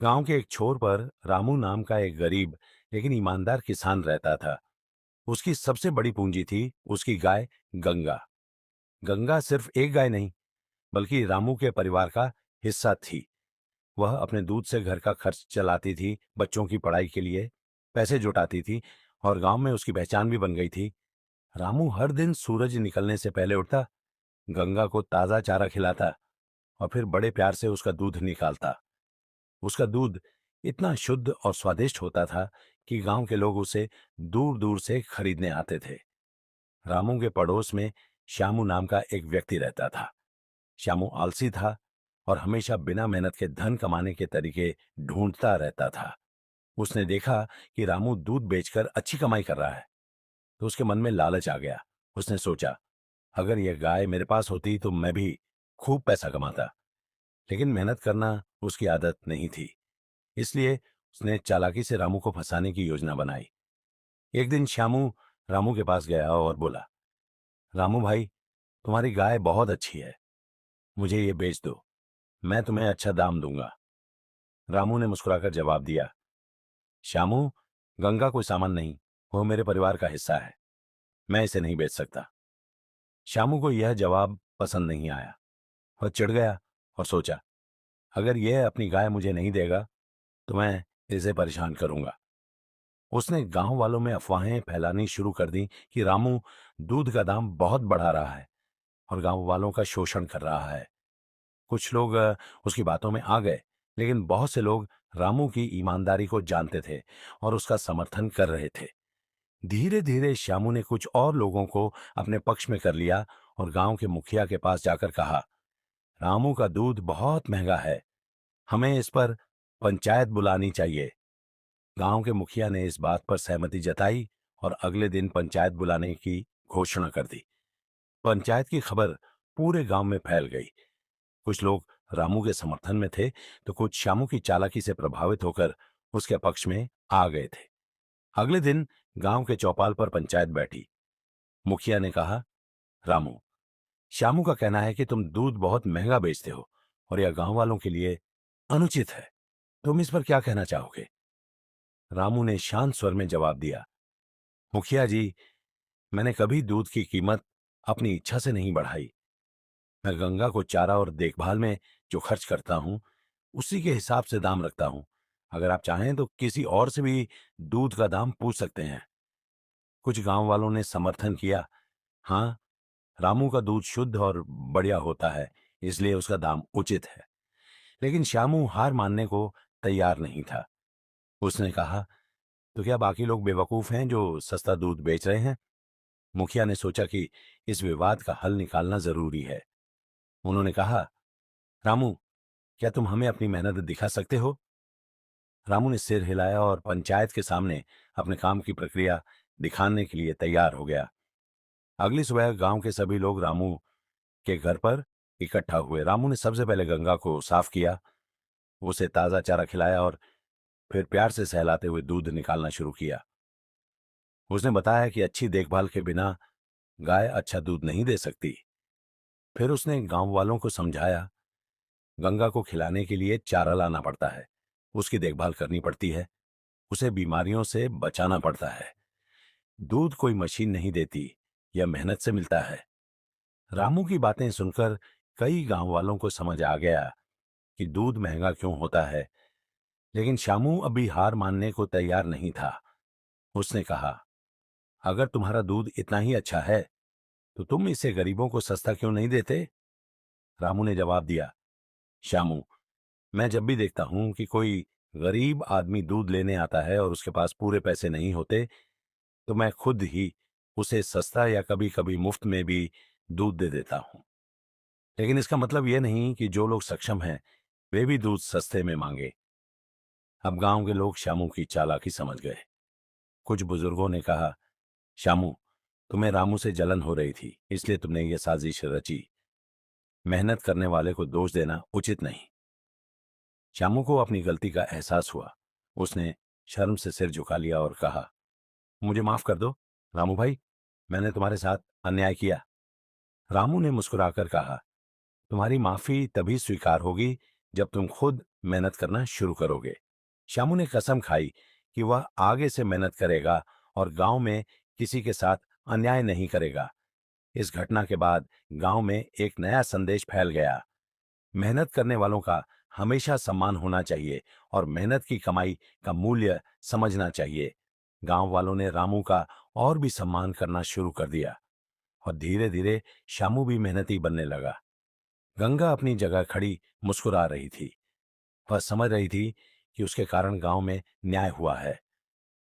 गांव के एक छोर पर रामू नाम का एक गरीब लेकिन ईमानदार किसान रहता था। उसकी सबसे बड़ी पूंजी थी उसकी गाय गंगा। गंगा सिर्फ एक गाय नहीं, बल्कि रामू के परिवार का हिस्सा थी। वह अपने दूध से घर का खर्च चलाती थी, बच्चों की पढ़ाई के लिए पैसे जुटाती थी और गांव में उसकी पहचान भी बन गई थी। रामू हर दिन सूरज निकलने से पहले उठता, गंगा को ताजा चारा खिलाता और फिर बड़े प्यार से उसका दूध निकालता। उसका दूध इतना शुद्ध और स्वादिष्ट होता था कि गांव के लोग उसे दूर दूर से खरीदने आते थे। रामू के पड़ोस में श्यामू नाम का एक व्यक्ति रहता था। श्यामू आलसी था और हमेशा बिना मेहनत के धन कमाने के तरीके ढूंढता रहता था। उसने देखा कि रामू दूध बेचकर अच्छी कमाई कर रहा है, तो उसके मन में लालच आ गया। उसने सोचा, अगर यह गाय मेरे पास होती तो मैं भी खूब पैसा कमाता। लेकिन मेहनत करना उसकी आदत नहीं थी, इसलिए उसने चालाकी से रामू को फंसाने की योजना बनाई। एक दिन श्यामू रामू के पास गया और बोला, रामू भाई, तुम्हारी गाय बहुत अच्छी है, मुझे ये बेच दो, मैं तुम्हें अच्छा दाम दूंगा। रामू ने मुस्कुराकर जवाब दिया, श्यामू, गंगा कोई सामान नहीं, वो मेरे परिवार का हिस्सा है, मैं इसे नहीं बेच सकता। श्यामू को यह जवाब पसंद नहीं आया। वह चिढ़ गया और सोचा, अगर यह अपनी गाय मुझे नहीं देगा तो मैं इसे परेशान करूंगा। उसने गांव वालों में अफवाहें फैलानी शुरू कर दी कि रामू दूध का दाम बहुत बढ़ा रहा है और गांव वालों का शोषण कर रहा है। कुछ लोग उसकी बातों में आ गए, लेकिन बहुत से लोग रामू की ईमानदारी को जानते थे और उसका समर्थन कर रहे थे। धीरे धीरे श्यामू ने कुछ और लोगों को अपने पक्ष में कर लिया और गांव के मुखिया के पास जाकर कहा, रामू का दूध बहुत महंगा है, हमें इस पर पंचायत बुलानी चाहिए। गांव के मुखिया ने इस बात पर सहमति जताई और अगले दिन पंचायत बुलाने की घोषणा कर दी। पंचायत की खबर पूरे गांव में फैल गई। कुछ लोग रामू के समर्थन में थे, तो कुछ श्यामू की चालाकी से प्रभावित होकर उसके पक्ष में आ गए थे। अगले दिन गांव के चौपाल पर पंचायत बैठी। मुखिया ने कहा, रामू, श्यामू का कहना है कि तुम दूध बहुत महंगा बेचते हो और यह गांव वालों के लिए अनुचित है। तुम इस पर क्या कहना चाहोगे? रामू ने शांत स्वर में जवाब दिया, मुखिया जी, मैंने कभी दूध की कीमत अपनी इच्छा से नहीं बढ़ाई। मैं गंगा को चारा और देखभाल में जो खर्च करता हूं, उसी के हिसाब से दाम रखता हूं। अगर आप चाहें तो किसी और से भी दूध का दाम पूछ सकते हैं। कुछ गांव वालों ने समर्थन किया, हाँ, रामू का दूध शुद्ध और बढ़िया होता है, इसलिए उसका दाम उचित है। लेकिन श्यामू हार मानने को तैयार नहीं था। उसने कहा, तो क्या बाकी लोग बेवकूफ हैं जो सस्ता दूध बेच रहे हैं? मुखिया ने सोचा कि इस विवाद का हल निकालना जरूरी है। उन्होंने कहा, रामू, क्या तुम हमें अपनी मेहनत दिखा सकते हो? रामू ने सिर हिलाया और पंचायत के सामने अपने काम की प्रक्रिया दिखाने के लिए तैयार हो गया। अगली सुबह गांव के सभी लोग रामू के घर पर इकट्ठा हुए। रामू ने सबसे पहले गंगा को साफ किया, उसे ताजा चारा खिलाया और फिर प्यार से सहलाते हुए दूध निकालना शुरू किया। उसने बताया कि अच्छी देखभाल के बिना गाय अच्छा दूध नहीं दे सकती। फिर उसने गांव वालों को समझाया, गंगा को खिलाने के लिए चारा लाना पड़ता है, उसकी देखभाल करनी पड़ती है, उसे बीमारियों से बचाना पड़ता है। दूध कोई मशीन नहीं देती, यह मेहनत से मिलता है। रामू की बातें सुनकर कई गांव वालों को समझ आ गया कि दूध महंगा क्यों होता है, लेकिन श्यामू अभी हार मानने को तैयार नहीं था। उसने कहा, अगर तुम्हारा दूध इतना ही अच्छा है, तो तुम इसे गरीबों को सस्ता क्यों नहीं देते? रामू ने जवाब दिया, श्यामू, मैं जब भी देखता हूं कि कोई गरीब आदमी दूध लेने आता है और उसके पास पूरे पैसे नहीं होते, तो मैं खुद ही उसे सस्ता या कभी कभी मुफ्त में भी दूध दे देता हूं। लेकिन इसका मतलब यह नहीं कि जो लोग सक्षम हैं वे भी दूध सस्ते में मांगे। अब गांव के लोग श्यामू की चालाकी समझ गए। कुछ बुजुर्गों ने कहा, श्यामू, तुम्हें रामू से जलन हो रही थी, इसलिए तुमने यह साजिश रची। मेहनत करने वाले को दोष देना उचित नहीं। श्यामू को अपनी गलती का एहसास हुआ। उसने शर्म से सिर झुका लिया और कहा, मुझे माफ कर दो रामू भाई, मैंने तुम्हारे साथ अन्याय किया। रामू ने मुस्कुराकर कहा, तुम्हारी माफी तभी स्वीकार होगी जब तुम खुद मेहनत करना शुरू करोगे। श्यामू ने कसम खाई कि वह आगे से मेहनत करेगा और गांव में किसी के साथ अन्याय नहीं करेगा। इस घटना के बाद गांव में एक नया संदेश फैल गया। मेहनत करने वालों का हमेशा सम्मान होना चाहिए और मेहनत की कमाई का मूल्य समझना चाहिए। गांव वालों ने रामू का और भी सम्मान करना शुरू कर दिया और धीरे धीरे श्यामू भी मेहनती बनने लगा। गंगा अपनी जगह खड़ी मुस्कुरा रही थी। वह समझ रही थी कि उसके कारण गांव में न्याय हुआ है।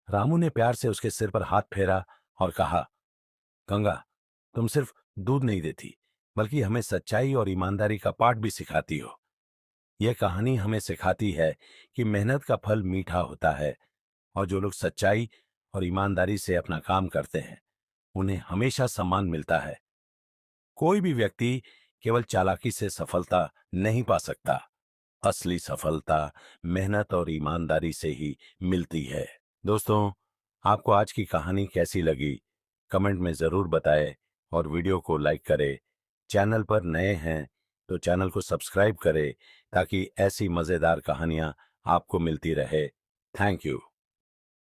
रामू ने प्यार से उसके सिर पर हाथ फेरा और कहा, गंगा, तुम सिर्फ दूध नहीं देती, बल्कि हमें सच्चाई और ईमानदारी का पाठ भी सिखाती हो। यह कहानी हमें सिखाती है कि मेहनत का फल मीठा होता है और जो लोग सच्चाई और ईमानदारी से अपना काम करते हैं, उन्हें हमेशा सम्मान मिलता है। कोई भी व्यक्ति केवल चालाकी से सफलता नहीं पा सकता। असली सफलता मेहनत और ईमानदारी से ही मिलती है। दोस्तों, आपको आज की कहानी कैसी लगी? कमेंट में जरूर बताएं और वीडियो को लाइक करें। चैनल पर नए हैं तो चैनल को सब्सक्राइब करें ताकि ऐसी मजेदार कहानियां आपको मिलती रहे। Thank you.